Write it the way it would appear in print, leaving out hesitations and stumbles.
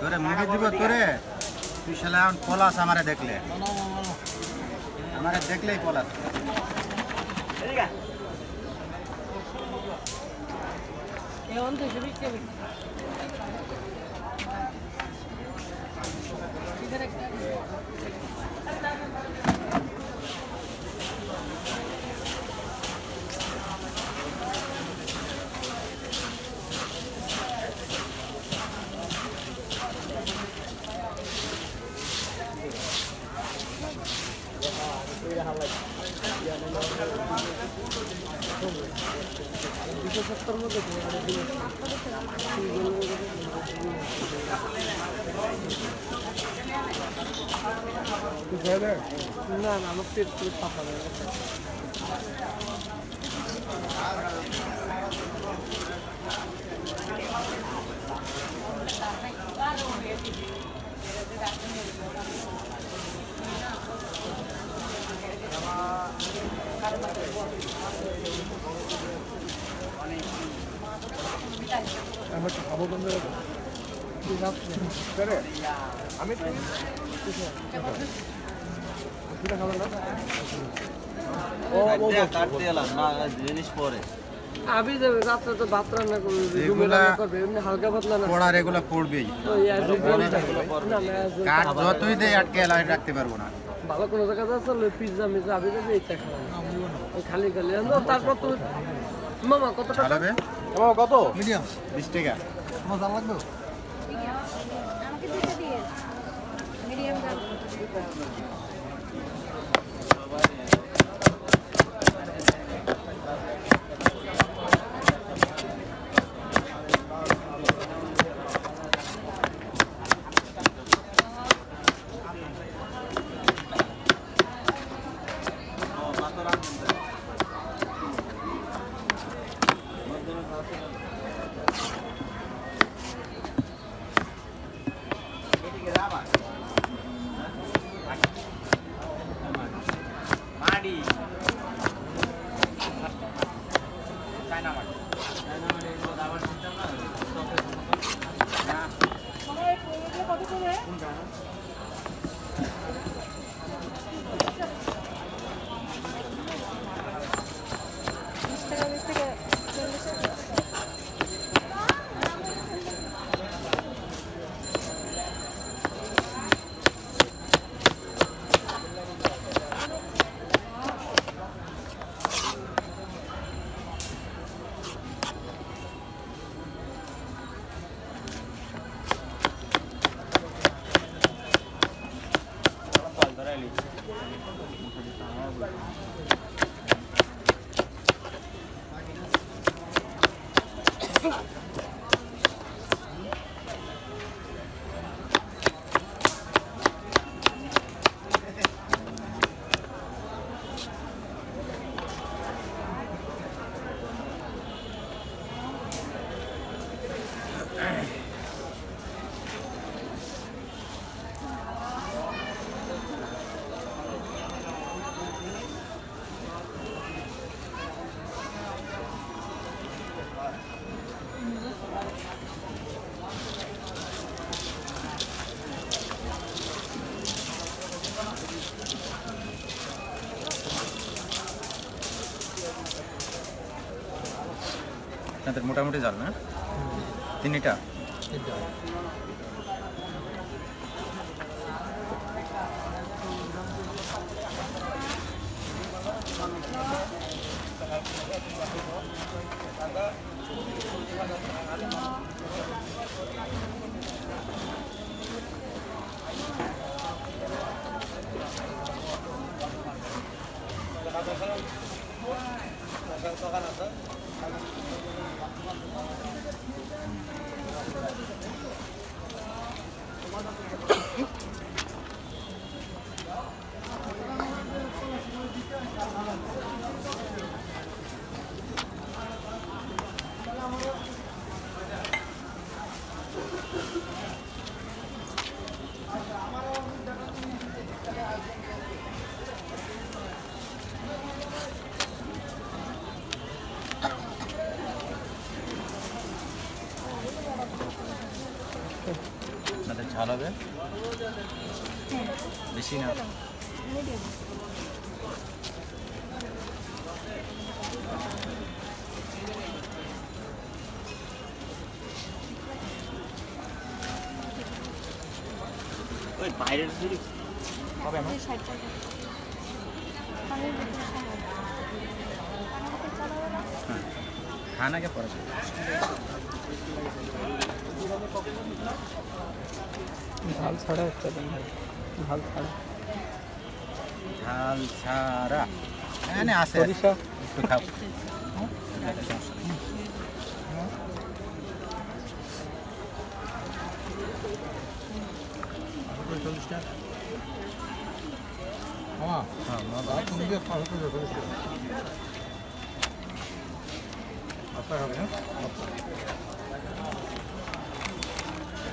তোরে মুভি দিব তোরে তুই শালা এখন পলাশ আমারে দেখলে আমারে দেখলেই পলাশ না না আমার পেট পুরো ফাঁকা হয়ে গেছে আমার খাবো বন্ধ আমি জিনিস পরে আবি যাবে রাত্রে তো ভাত রান্না করবে এমনি হালকা পাতলা না পড়ার এগুলো পড়বেই কাঠ যতই দেয় আটকে রাখতে পারবো না ভালো কোনো জায়গা আছে পিজ্জা মিজা আবি যাবে এইটা খাওয়া খালি খালি তারপর তো মামা কত টাকা হবে মামা কত মিডিয়াম 20 টাকা মজা লাগবে আমাকে দুটো দিয়ে মিডিয়াম দাও মোটামুটি জাল না তিনটা আপনাদের ঝাল হবে বেশি না। মিডিয়াম ওই বাইরের দিকে হবে না। 60 টাকা পানির বোতল সহ পানির বোতল চালাবে না खाना क्या पड़ा ঝাল ছাড়া একটা দিন ঝাল ছাড়া ঝাল ছাড়া এনে আছে সরিষা একটু খাও